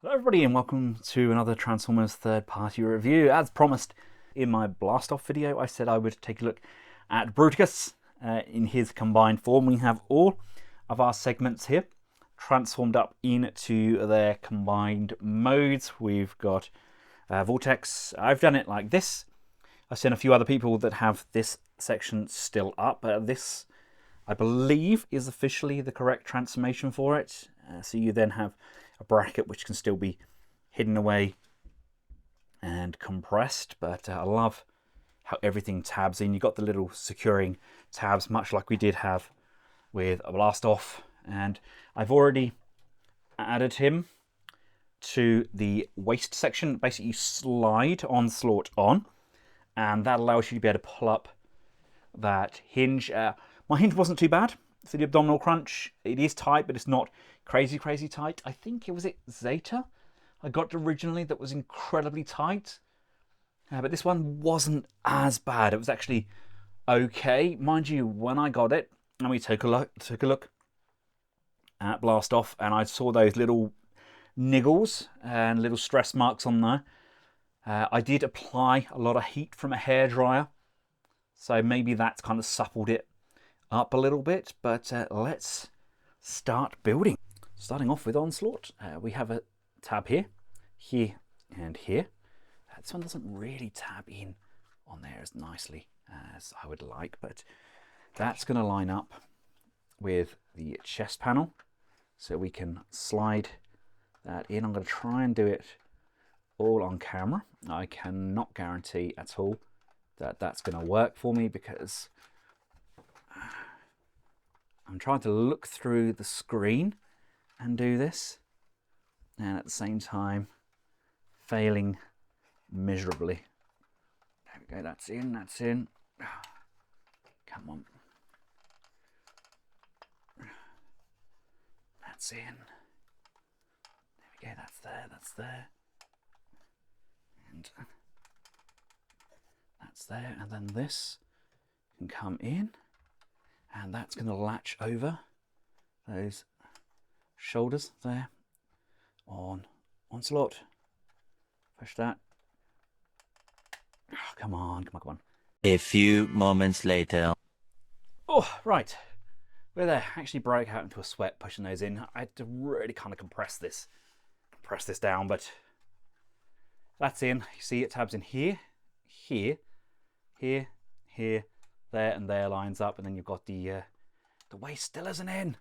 Hello everybody and welcome to another Transformers third-party review. As promised in my blast-off video, I said I would take a look at Bruticus in his combined form. We have all of our segments here transformed up into their combined modes. We've got Vortex. I've done it like this. I've seen a few other people that have this section still up. This, I believe, is officially the correct transformation for it. So you then have a bracket which can still be hidden away and compressed, but I love how everything tabs in. You've got the little securing tabs, much like we did have with a blast off, and I've already added him to the waist section. Basically, you slide Onslaught on, and that allows you to be able to pull up that hinge. My hinge wasn't too bad. So the abdominal crunch, it is tight, but it's not crazy tight. I think it was Zeta I got originally that was incredibly tight. But this one wasn't as bad. It was actually okay. Mind you, when I got it, and we took a look at Blast Off, and I saw those little niggles and little stress marks on there. I did apply a lot of heat from a hairdryer, so maybe that's kind of suppled it up a little bit, but let's start building. Starting off with Onslaught, we have a tab here, and here. This one doesn't really tab in on there as nicely as I would like, but that's going to line up with the chest panel, so we can slide that in. I'm going to try and do it all on camera. I cannot guarantee at all that that's going to work for me, because I'm trying to look through the screen and do this, and at the same time failing miserably. There we go, that's in. Come on. That's in. There we go, that's there. And that's there, and then this can come in, and that's going to latch over those shoulders there on Onslaught. Push that. Oh, come on. A few moments later. Oh, right. We're there. Actually broke out into a sweat pushing those in. I had to really kind of compress this down, but that's in. You see it tabs in here, there, and there lines up, and then you've got the waist still isn't in.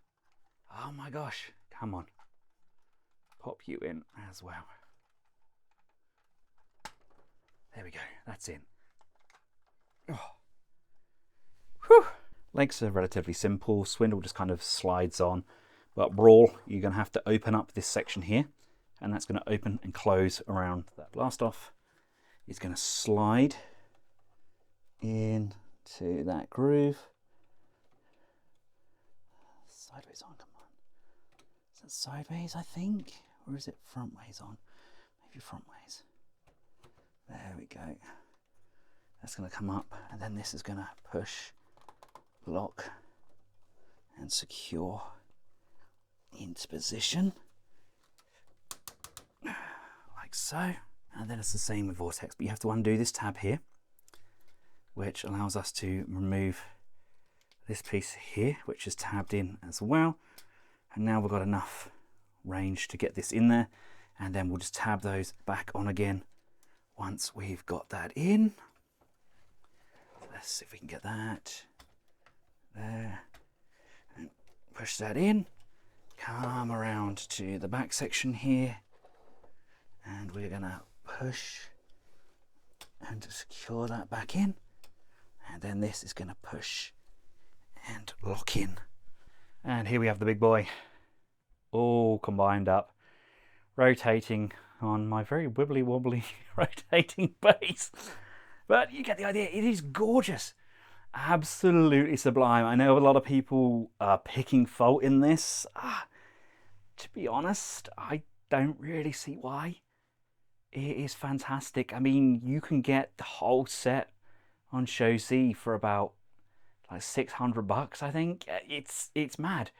Oh my gosh. Come on. Pop you in as well. There we go. That's in. Oh. Whew. Legs are relatively simple. Swindle just kind of slides on. But Brawl, you're going to have to open up this section here. And that's going to open and close around that blast off. It's going to slide into that groove. Sideways on, come on. Is that sideways, I think? Or is it frontways on? Maybe frontways. There we go. That's going to come up, and then this is going to push, lock, and secure into position. Like so. And then it's the same with Vortex, but you have to undo this tab here, which allows us to remove this piece here, which is tabbed in as well. And now we've got enough range to get this in there, and then we'll just tab those back on again once we've got that in. Let's see if we can get that there, and push that in. Come around to the back section here, and we're gonna push and secure that back in, and then this is gonna push and lock in. And here we have the big boy, all combined up, rotating on my very wibbly wobbly rotating base. But you get the idea. It is gorgeous. Absolutely sublime. I know a lot of people are picking fault in this. To be honest, I don't really see why. It is fantastic. I mean, you can get the whole set on Show Z for about like $600, I think. It's mad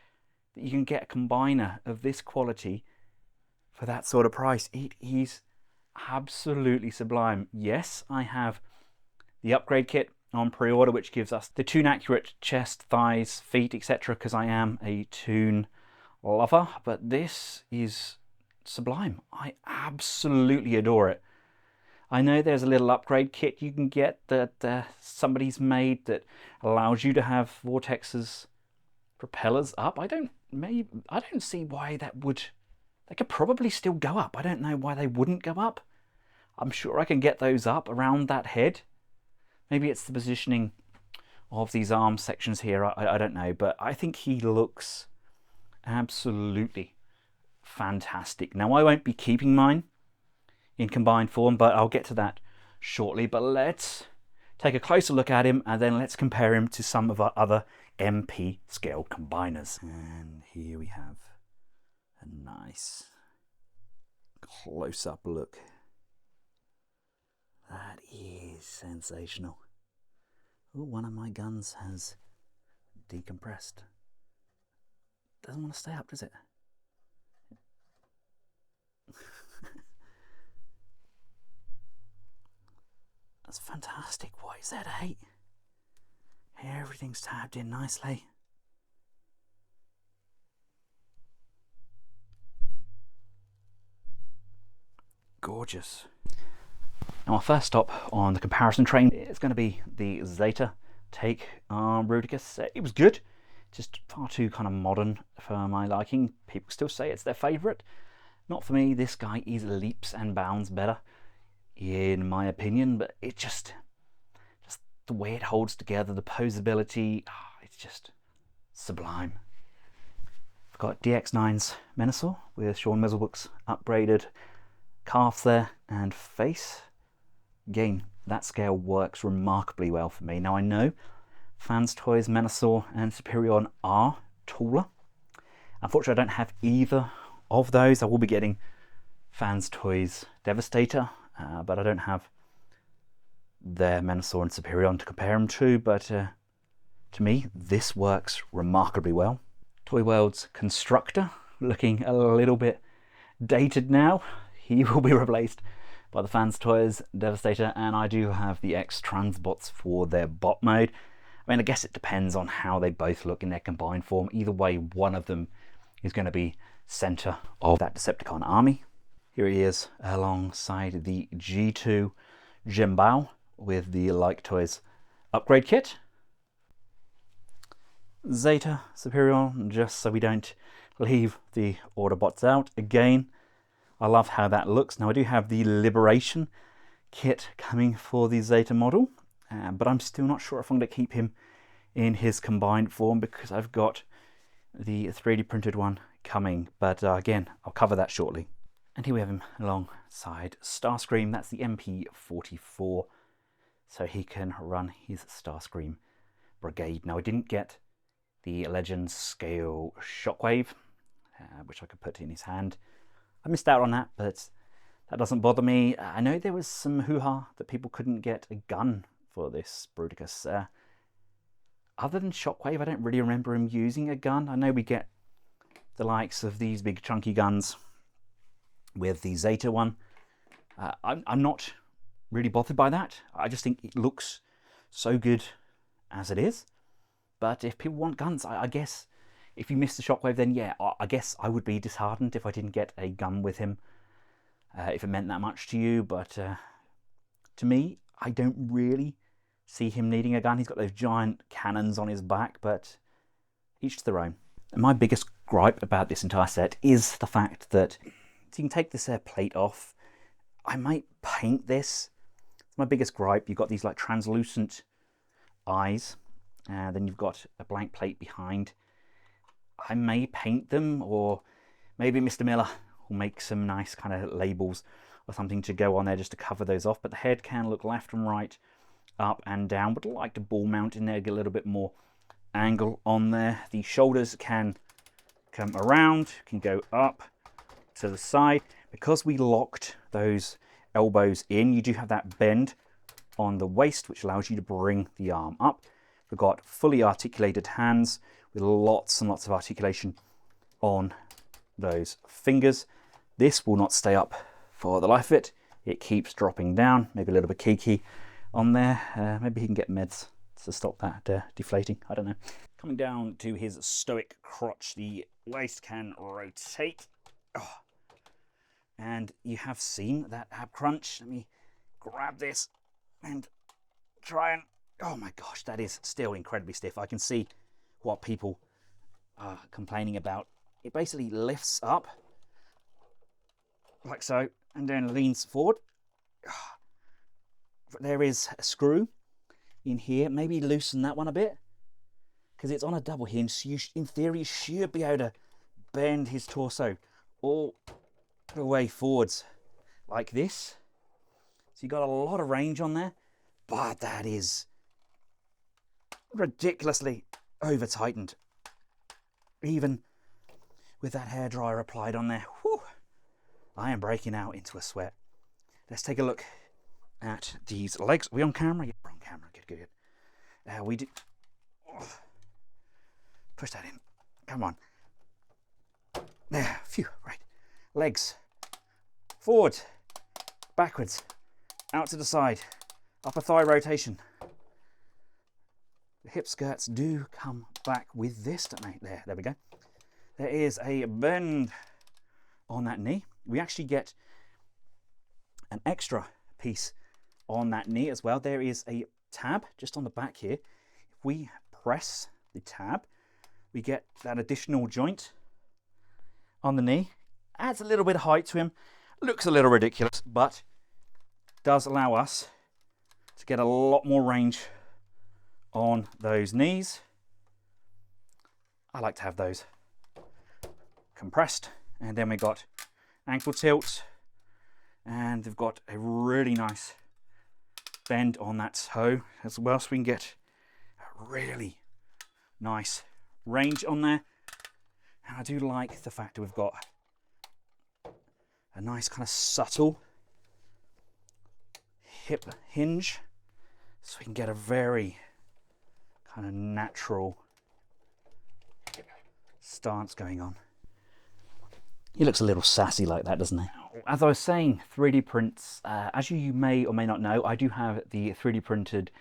that you can get a combiner of this quality for that sort of price. It is absolutely sublime. Yes, I have the upgrade kit on pre-order, which gives us the toon accurate chest, thighs, feet, etc., because I am a toon lover, but this is sublime. I absolutely adore it. I know there's a little upgrade kit you can get that somebody's made that allows you to have Vortex's propellers up. I don't see why that would. They could probably still go up. I don't know why they wouldn't go up. I'm sure I can get those up around that head. Maybe it's the positioning of these arm sections here. I don't know, but I think he looks absolutely fantastic. Now, I won't be keeping mine in combined form, but I'll get to that shortly. But let's take a closer look at him, and then let's compare him to some of our other MP scale combiners. And here we have a nice close-up look. That is sensational. Ooh, one of my guns has decompressed. Doesn't want to stay up, does it? That's fantastic. What is that, 8? Everything's tabbed in nicely. Gorgeous. Now, our first stop on the comparison train is going to be the Zeta take on Bruticus. It was good, just far too kind of modern for my liking. People still say it's their favourite. Not for me. This guy is leaps and bounds better, in my opinion, but it just the way it holds together, the posability, it's just sublime. I've got DX9's Menasor with Sean Mizzlebook's upgraded calves there and face. Again, that scale works remarkably well for me. Now, I know Fans Toys Menasor and Superion are taller. Unfortunately, I don't have either of those. I will be getting Fans Toys Devastator, but I don't have their Menasor and Superion to compare them to. But to me, this works remarkably well. Toy World's Constructor, looking a little bit dated now. He will be replaced by the Fans Toys Devastator, and I do have the X Transbots for their bot mode. I mean, I guess it depends on how they both look in their combined form. Either way, one of them is going to be center of that Decepticon army. Here he is alongside the G2 Jimbao with the Like Toys upgrade kit. Zeta Superion, just so we don't leave the Autobots out. Again, I love how that looks. Now, I do have the Liberation kit coming for the Zeta model, but I'm still not sure if I'm going to keep him in his combined form because I've got the 3D printed one coming. But again, I'll cover that shortly. And here we have him alongside Starscream. That's the MP44, so he can run his Starscream brigade. Now, I didn't get the Legends scale Shockwave, which I could put in his hand. I missed out on that, but that doesn't bother me. I know there was some hoo-ha that people couldn't get a gun for this Bruticus. Other than Shockwave, I don't really remember him using a gun. I know we get the likes of these big chunky guns with the Zeta one. I'm not really bothered by that. I just think it looks so good as it is. But if people want guns, I guess if you miss the Shockwave, then yeah, I guess I would be disheartened if I didn't get a gun with him, if it meant that much to you. But to me, I don't really see him needing a gun. He's got those giant cannons on his back, but each to their own. And my biggest gripe about this entire set is the fact that so you can take this plate off. I might paint this. It's my biggest gripe. You've got these like translucent eyes, and then you've got a blank plate behind. I may paint them, or maybe Mr. Miller will make some nice kind of labels or something to go on there just to cover those off. But the head can look left and right, up and down. Would like to ball mount in there, get a little bit more angle on there. The shoulders can come around, can go up to the side. Because we locked those elbows in, you do have that bend on the waist, which allows you to bring the arm up. We've got fully articulated hands with lots and lots of articulation on those fingers. This will not stay up for the life of it. It keeps dropping down, maybe a little bit kiki on there. Maybe he can get meds to stop that deflating, I don't know. Coming down to his stoic crotch, the waist can rotate. Oh. And you have seen that ab crunch. Let me grab this and try and, oh my gosh, that is still incredibly stiff. I can see what people are complaining about. It basically lifts up like so and then leans forward. There is a screw in here. Maybe loosen that one a bit because it's on a double hinge, so you in theory should be able to bend his torso all the way forwards like this. So you got a lot of range on there, but that is ridiculously over tightened. Even with that hairdryer applied on there, whew, I am breaking out into a sweat. Let's take a look at these legs. Are we on camera? Yeah, we're on camera. Good, good, good. We do. Oh, push that in. Come on. There. Phew. Right. Legs. Forward. Backwards. Out to the side. Upper thigh rotation. The hip skirts do come back with this, don't they? There we go. There is a bend on that knee. We actually get an extra piece on that knee as well. There is a tab just on the back here. If we press the tab, we get that additional joint on the knee. Adds a little bit of height to him. Looks a little ridiculous, but does allow us to get a lot more range on those knees. I like to have those compressed. And then we got ankle tilt, and they've got a really nice bend on that toe as well, so we can get a really nice range on there. And I do like the fact that we've got a nice kind of subtle hip hinge, so we can get a very kind of natural stance going on. He looks a little sassy like that, doesn't he? As I was saying, 3D prints, as you may or may not know, I do have the 3D printed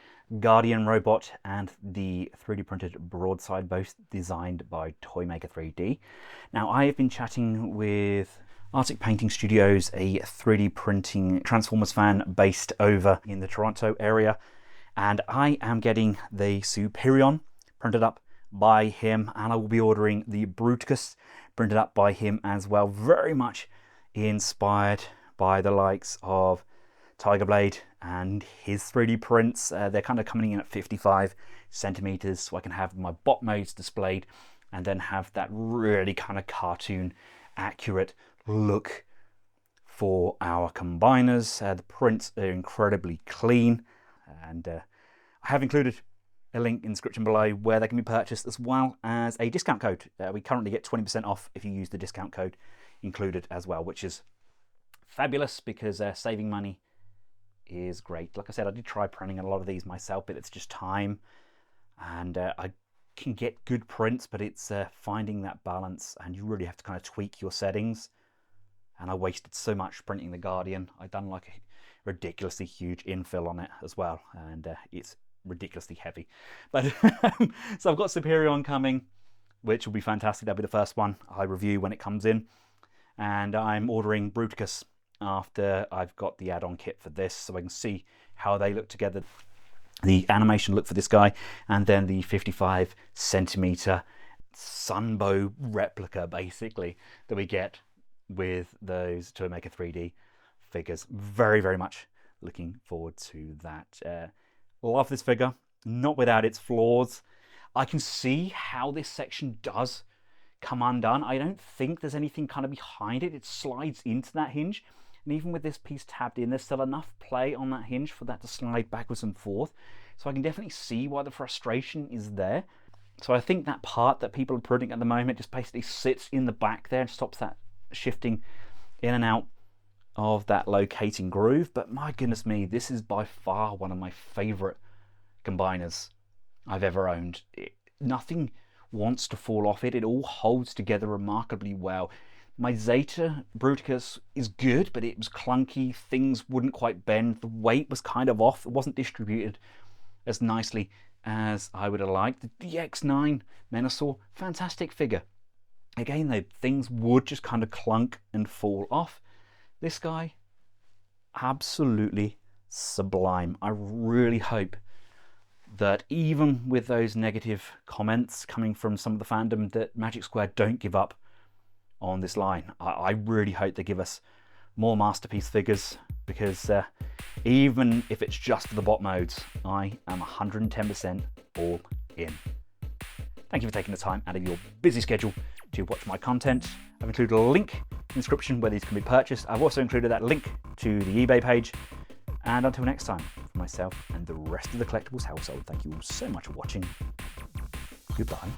Guardian robot and the 3D printed Broadside, both designed by Toymaker 3D. Now, I have been chatting with Arctic Painting Studios, a 3D printing Transformers fan based over in the Toronto area, and I am getting the Superion printed up by him, and I will be ordering the Bruticus printed up by him as well. Very much inspired by the likes of Tiger Blade and his 3D prints. They're kind of coming in at 55 centimeters, so I can have my bot modes displayed and then have that really kind of cartoon accurate look for our combiners. The prints are incredibly clean, and I have included a link in the description below where they can be purchased, as well as a discount code. We currently get 20% off if you use the discount code included as well, which is fabulous because saving money is great. Like I said, I did try printing a lot of these myself, but it's just time, and I can get good prints, but it's finding that balance, and you really have to kind of tweak your settings. And I wasted so much printing the Guardian. I've done like a ridiculously huge infill on it as well, and it's ridiculously heavy. But so I've got Superion coming, which will be fantastic. That'll be the first one I review when it comes in, and I'm ordering Bruticus after I've got the add-on kit for this, so I can see how they look together, the animation look for this guy, and then the 55 centimeter Sunbow replica basically that we get with those Toymaker 3D figures. Very, very much looking forward to that. Love this figure, not without its flaws. I can see how this section does come undone. I don't think there's anything kind of behind it. It slides into that hinge, and even with this piece tabbed in, there's still enough play on that hinge for that to slide backwards and forth. So I can definitely see why the frustration is there. So I think that part that people are printing at the moment just basically sits in the back there and stops that shifting in and out of that locating groove. But my goodness me, this is by far one of my favorite combiners I've ever owned. Nothing wants to fall off it. It all holds together remarkably well. My Zeta Bruticus is good, but it was clunky. Things wouldn't quite bend. The weight was kind of off. It wasn't distributed as nicely as I would have liked. The DX9 Menasor, fantastic figure. Again, though, things would just kind of clunk and fall off. This guy, absolutely sublime. I really hope that even with those negative comments coming from some of the fandom, that Magic Square don't give up on this line. I really hope they give us more masterpiece figures, because even if it's just for the bot modes, I am 110% all in. Thank you for taking the time out of your busy schedule to watch my content. I've included a link in the description where these can be purchased. I've also included that link to the eBay page. And until next time, for myself and the rest of the Collectables household, thank you all so much for watching. Goodbye.